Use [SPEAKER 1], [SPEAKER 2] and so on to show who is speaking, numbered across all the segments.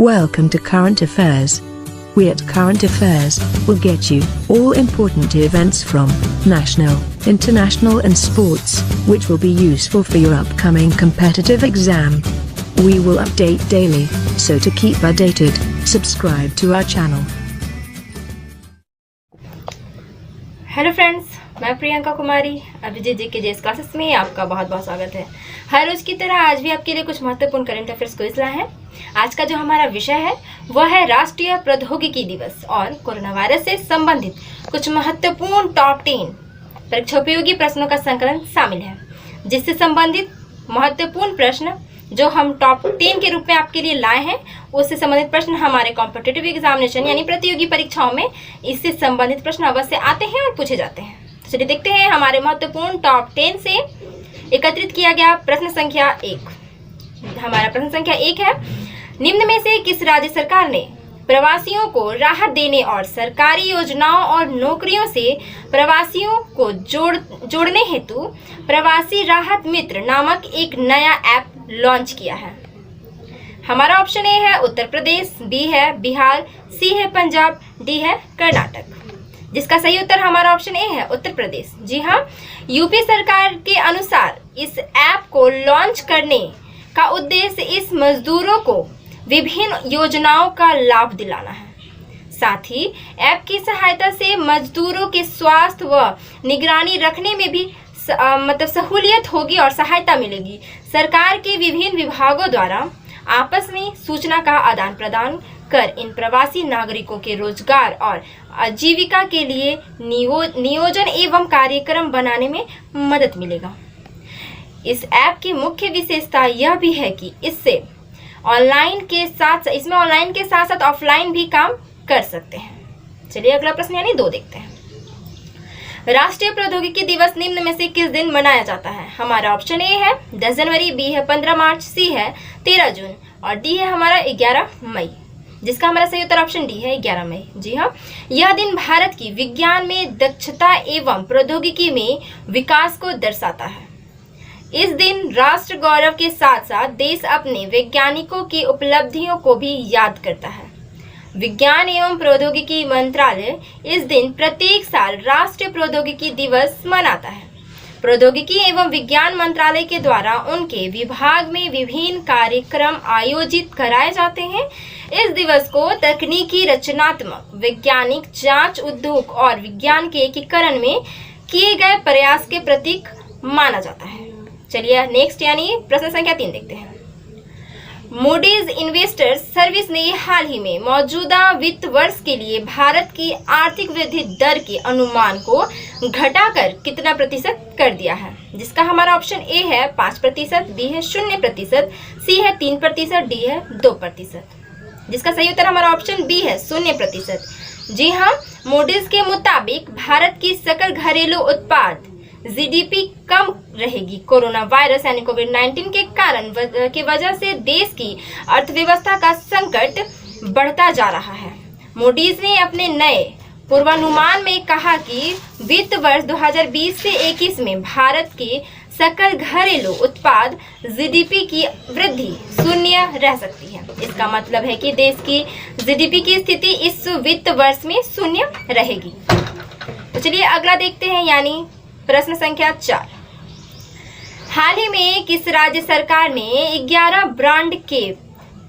[SPEAKER 1] Welcome to Current Affairs. We at Current Affairs will get you all important events from national, international and sports, which will be useful for your upcoming competitive exam. We will update daily, so to keep updated, subscribe to our channel.
[SPEAKER 2] Hello friends, मैं प्रियंका कुमारी अभिजीत जी के JS classes में आपका बहुत बहुत स्वागत है। हर रोज की तरह आज भी आपके लिए कुछ महत्वपूर्ण करंट अफेयर्स क्विज लाए हैं। आज का जो हमारा विषय है वह है राष्ट्रीय प्रौद्योगिकी दिवस और कोरोना वायरस से संबंधित कुछ महत्वपूर्ण टॉप 10 परीक्षोपयोगी प्रश्नों का संकलन शामिल है, जिससे संबंधित महत्वपूर्ण प्रश्न जो हम टॉप 10 के रूप में आपके लिए लाए हैं, उससे संबंधित प्रश्न हमारे कॉम्पिटिटिव एग्जामिनेशन यानी प्रतियोगी परीक्षाओं में इससे संबंधित प्रश्न अवश्य आते हैं और पूछे जाते हैं। तो चलिए देखते हैं हमारे महत्वपूर्ण टॉप 10 से एकत्रित किया गया प्रश्न संख्या 1। हमारा प्रश्न संख्या 1 है, निम्न में से किस राज्य सरकार ने प्रवासियों को राहत देने और सरकारी योजनाओं और नौकरियों से प्रवासियों को जोड़ने हेतु प्रवासी राहत मित्र नामक एक नया ऐप लॉन्च किया है? हमारा ऑप्शन ए है उत्तर प्रदेश, बी है बिहार, सी है पंजाब, डी है कर्नाटक। जिसका सही उत्तर हमारा ऑप्शन ए है उत्तर प्रदेश। जी हाँ, यूपी सरकार के अनुसार इस ऐप को लॉन्च करने का उद्देश्य इस मजदूरों को विभिन्न योजनाओं का लाभ दिलाना है। साथ ही ऐप की सहायता से मजदूरों के स्वास्थ्य व निगरानी रखने में भी सहूलियत होगी और सहायता मिलेगी। सरकार के विभिन्न विभागों द्वारा आपस में सूचना का आदान प्रदान कर इन प्रवासी नागरिकों के रोजगार और आजीविका के लिए नियोजन एवं कार्यक्रम बनाने में मदद मिलेगा। इस ऐप की मुख्य विशेषता यह भी है कि इसमें ऑनलाइन के साथ साथ ऑफलाइन भी काम कर सकते हैं। चलिए अगला प्रश्न यानी 2 देखते हैं। राष्ट्रीय प्रौद्योगिकी दिवस निम्न में से किस दिन मनाया जाता है? हमारा ऑप्शन ए है 10 जनवरी, बी है 15 मार्च, सी है 13 जून और डी है हमारा 11 मई। जिसका हमारा सही उत्तर ऑप्शन डी है 11 मई। जी हाँ, यह दिन भारत की विज्ञान में दक्षता एवं प्रौद्योगिकी में विकास को दर्शाता है। इस दिन राष्ट्र गौरव के साथ साथ देश अपने वैज्ञानिकों की उपलब्धियों को भी याद करता है। विज्ञान एवं प्रौद्योगिकी मंत्रालय इस दिन प्रत्येक साल राष्ट्रीय प्रौद्योगिकी दिवस मनाता है। प्रौद्योगिकी एवं विज्ञान मंत्रालय के द्वारा उनके विभाग में विभिन्न कार्यक्रम आयोजित कराए जाते हैं। इस दिवस को तकनीकी, रचनात्मक, वैज्ञानिक, जांच, उद्योग और विज्ञान के एकीकरण में किए गए प्रयास के प्रतीक माना जाता है। चलिए नेक्स्ट यानी प्रश्न संख्या 3 देखते हैं। मूडीज इन्वेस्टर्स सर्विस ने हाल ही में मौजूदा वित्त वर्ष के लिए भारत की आर्थिक वृद्धि दर के अनुमान को घटाकर कितना प्रतिशत कर दिया है? जिसका हमारा ऑप्शन ए है 5%, बी है 0%, सी है 3%, डी है 2%। जिसका सही उत्तर हमारा ऑप्शन बी है 0%। जी हाँ, मूडीज के मुताबिक भारत की सकल घरेलू उत्पाद जीडीपी कम रहेगी। कोरोना वायरस यानी कोविड-19 के कारण की वजह से देश की अर्थव्यवस्था का संकट बढ़ता जा रहा है। मूडीज ने अपने नए पूर्वानुमान में कहा कि वित्त वर्ष 2020 से 21 में भारत के सकल घरेलू उत्पाद जीडीपी की वृद्धि 0 रह सकती है। इसका मतलब है कि देश की जीडीपी की स्थिति इस वित्त वर्ष में 0 रहेगी। तो चलिए अगला देखते हैं यानी प्रश्न संख्या 4। हाल ही में किस राज्य सरकार ने 11 ब्रांड के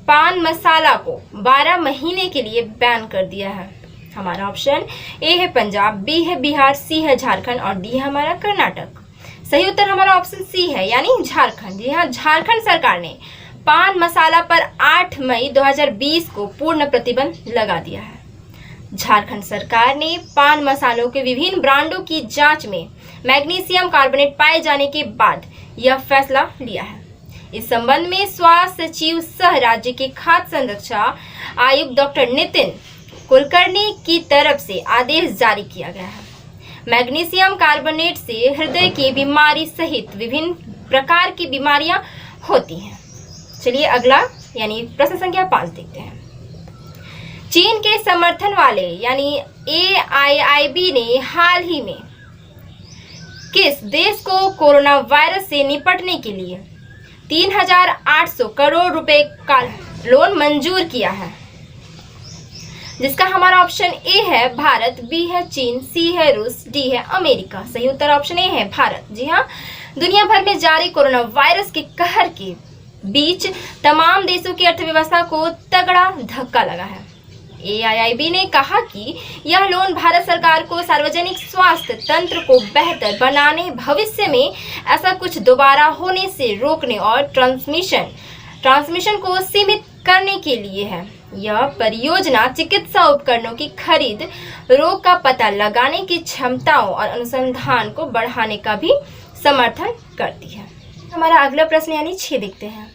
[SPEAKER 2] पान मसाला को 12 महीने के लिए बैन कर दिया है? हमारा ऑप्शन ए है पंजाब, बी है बिहार, सी है झारखंड और डी है हमारा कर्नाटक। सही उत्तर हमारा ऑप्शन सी है यानी झारखंड। जी हाँ, झारखंड सरकार ने पान मसाला पर 8 मई 2020 को पूर्ण प्रतिबंध लगा दिया है। झारखंड सरकार ने पान मसालों के विभिन्न ब्रांडों की जांच में मैग्नीशियम कार्बोनेट पाए जाने के बाद यह फैसला लिया है। इस संबंध में स्वास्थ्य सचिव सह राज्य के खाद्य संरक्षा आयुक्त डॉक्टर नितिन कुलकर्णी की तरफ से आदेश जारी किया गया है। मैग्नीशियम कार्बोनेट से हृदय की बीमारी सहित विभिन्न प्रकार की बीमारियां होती हैं। चलिए अगला यानी प्रश्न संख्या 5 देखते हैं। चीन के समर्थन वाले यानी AIIB ने हाल ही में किस देश को कोरोना वायरस से निपटने के लिए 3,800 करोड़ रुपए का लोन मंजूर किया है? जिसका हमारा ऑप्शन ए है भारत, बी है चीन, सी है रूस, डी है अमेरिका। सही उत्तर ऑप्शन ए है भारत। जी हाँ, दुनिया भर में जारी कोरोना वायरस के कहर के बीच तमाम देशों की अर्थव्यवस्था को तगड़ा धक्का लगा है। AIIB ने कहा कि यह लोन भारत सरकार को सार्वजनिक स्वास्थ्य तंत्र को बेहतर बनाने, भविष्य में ऐसा कुछ दोबारा होने से रोकने और ट्रांसमिशन को सीमित करने के लिए है। यह परियोजना चिकित्सा उपकरणों की खरीद, रोग का पता लगाने की क्षमताओं और अनुसंधान को बढ़ाने का भी समर्थन करती है। हमारा अगला प्रश्न यानी 6 देखते हैं।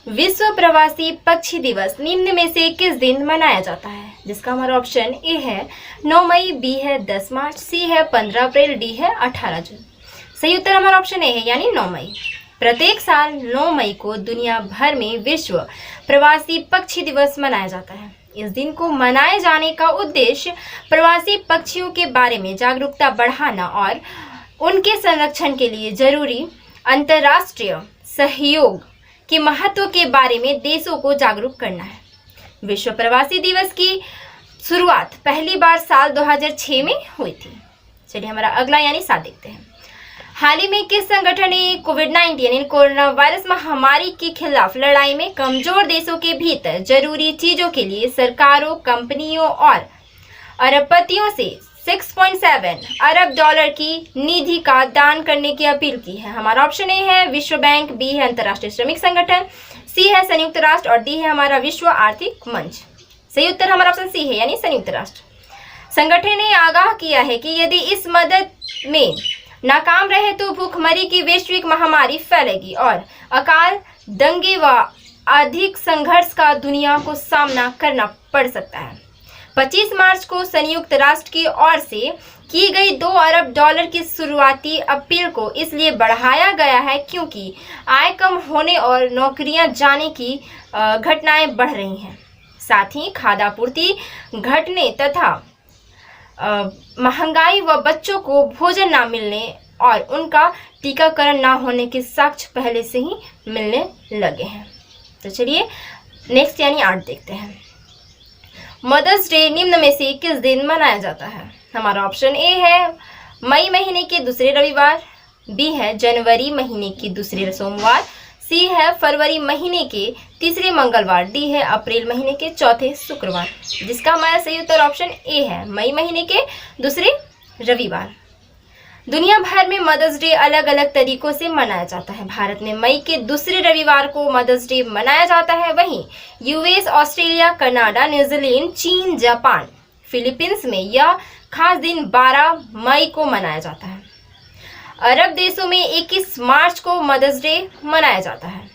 [SPEAKER 2] विश्व प्रवासी पक्षी दिवस निम्न में से किस दिन मनाया जाता है? जिसका हमारा ऑप्शन ए है 9 मई, बी है 10 मार्च, सी है 15 अप्रैल, डी है 18 जून। सही उत्तर हमारा ऑप्शन ए है यानी 9 मई। प्रत्येक साल 9 मई को दुनिया भर में विश्व प्रवासी पक्षी दिवस मनाया जाता है। इस दिन को मनाए जाने का उद्देश्य प्रवासी पक्षियों के बारे में जागरूकता बढ़ाना और उनके संरक्षण के लिए जरूरी अंतर्राष्ट्रीय सहयोग के महत्व के बारे में देशों को जागरूक करना है। विश्व प्रवासी दिवस की शुरुआत पहली बार साल 2006 में हुई थी। चलिए हमारा अगला यानी 7 देखते हैं। हाल ही में किस संगठन ने कोविड-19 यानी कोरोना वायरस महामारी के खिलाफ लड़ाई में कमजोर देशों के भीतर जरूरी चीजों के लिए सरकारों, कंपनियों और अरबपतियों से 6.7 अरब डॉलर की निधि का दान करने की अपील की है? हमारा ऑप्शन ए है विश्व बैंक, बी है अंतर्राष्ट्रीय श्रमिक संगठन, सी है संयुक्त राष्ट्र और डी है हमारा विश्व आर्थिक मंच। सही उत्तर हमारा ऑप्शन सी है यानी संयुक्त राष्ट्र। संगठन ने आगाह किया है कि यदि इस मदद में नाकाम रहे तो भूखमरी की वैश्विक महामारी फैलेगी और अकाल, दंगे व अधिक संघर्ष का दुनिया को सामना करना पड़ सकता है। 25 मार्च को संयुक्त राष्ट्र की ओर से की गई 2 अरब डॉलर की शुरुआती अपील को इसलिए बढ़ाया गया है क्योंकि आय कम होने और नौकरियां जाने की घटनाएं बढ़ रही हैं। साथ ही खाद्यापूर्ति घटने तथा महंगाई व बच्चों को भोजन ना मिलने और उनका टीकाकरण ना होने के साक्ष्य पहले से ही मिलने लगे हैं। तो चलिए नेक्स्ट यानी 8 देखते हैं। मदर्स डे निम्न में से किस दिन मनाया जाता है? हमारा ऑप्शन ए है मई महीने के दूसरे रविवार, बी है जनवरी महीने की दूसरे सोमवार, सी है फरवरी महीने के तीसरे मंगलवार, डी है अप्रैल महीने के चौथे शुक्रवार। जिसका हमारा सही उत्तर ऑप्शन ए है मई महीने के दूसरे रविवार। दुनिया भर में मदर्स डे अलग अलग तरीकों से मनाया जाता है। भारत में मई के दूसरे रविवार को मदर्स डे मनाया जाता है। वहीं यूएस, ऑस्ट्रेलिया, कनाडा, न्यूजीलैंड, चीन, जापान, फिलीपींस में यह खास दिन 12 मई को मनाया जाता है। अरब देशों में 21 मार्च को मदर्स डे मनाया जाता है।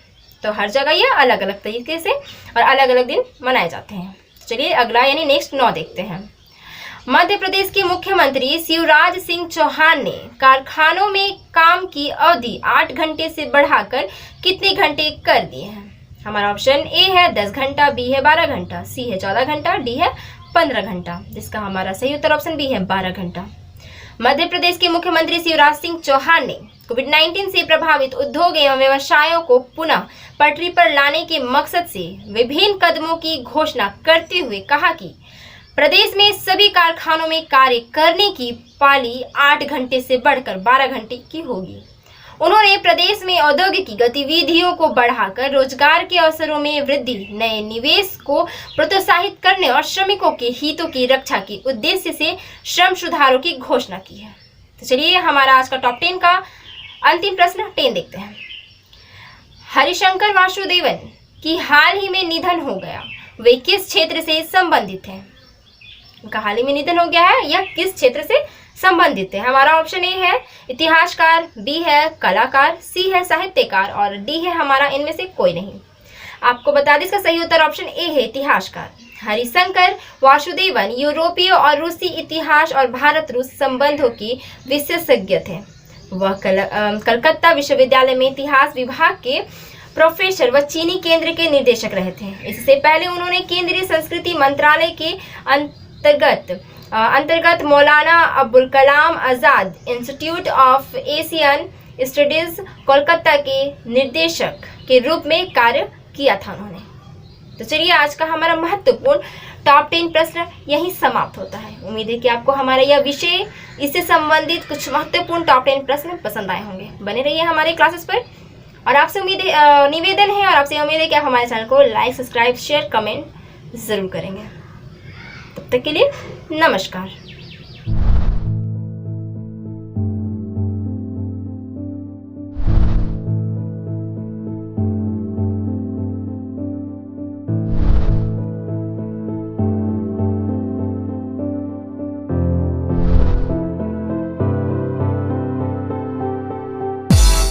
[SPEAKER 2] तो हर जगह यह अलग अलग तरीके से और अलग अलग दिन मनाए जाते हैं। चलिए अगला यानी नेक्स्ट 9 देखते हैं। मध्य प्रदेश के मुख्यमंत्री शिवराज सिंह चौहान ने कारखानों में काम की अवधि 8 घंटे से बढ़ाकर कितने घंटे कर दिए हैं? हमारा ऑप्शन ए है 10 घंटा, बी है 12 घंटा, सी है 14 घंटा, डी है 15 घंटा। जिसका हमारा सही उत्तर ऑप्शन बी है 12 घंटा। मध्य प्रदेश के मुख्यमंत्री शिवराज सिंह चौहान ने कोविड-19 से प्रभावित उद्योग एवं व्यवसायों को पुनः पटरी पर लाने के मकसद से विभिन्न कदमों की घोषणा करते हुए कहा कि प्रदेश में सभी कारखानों में कार्य करने की पाली 8 घंटे से बढ़कर 12 घंटे की होगी। उन्होंने प्रदेश में औद्योगिक गतिविधियों को बढ़ाकर रोजगार के अवसरों में वृद्धि, नए निवेश को प्रोत्साहित करने और श्रमिकों के हितों की रक्षा के उद्देश्य से श्रम सुधारों की घोषणा की है। तो चलिए हमारा आज का टॉप 10 का अंतिम प्रश्न 10 देखते हैं। हरिशंकर वासुदेवन की हाल ही में निधन हो गया, वे किस क्षेत्र से संबंधित हैं? उनका हाल ही में निधन हो गया है, यह किस क्षेत्र से संबंधित है? हमारा ऑप्शन ए है इतिहासकार, बी है कलाकार, सी है साहित्यकार और डी है हमारा इनमें से कोई नहीं। आपको बता दें इसका सही उत्तर ऑप्शन ए है इतिहासकार। हरिशंकर वासुदेवन यूरोपीय और रूसी इतिहास और भारत रूस संबंधों की विशेषज्ञ थे। वह कलकत्ता विश्वविद्यालय में इतिहास विभाग के प्रोफेसर व चीनी केंद्र के निदेशक रहे थे। इससे पहले उन्होंने केंद्रीय संस्कृति मंत्रालय के अंतर्गत Maulana Abul Kalam Azad institute of Asian studies Kolkata के निर्देशक के रूप में कार्य किया था उन्होंने। तो चलिए आज का हमारा महत्वपूर्ण टॉप 10 प्रश्न यहीं समाप्त होता है। उम्मीद है कि आपको हमारा यह विषय, इससे संबंधित कुछ महत्वपूर्ण टॉप 10 प्रश्न पसंद आए होंगे। बने रहिए हमारे क्लासेस पर और आपसे निवेदन है और आपसे उम्मीद है कि आप हमारे चैनल को लाइक, सब्सक्राइब, शेयर, कमेंट जरूर करेंगे। तब तक के लिए नमस्कार।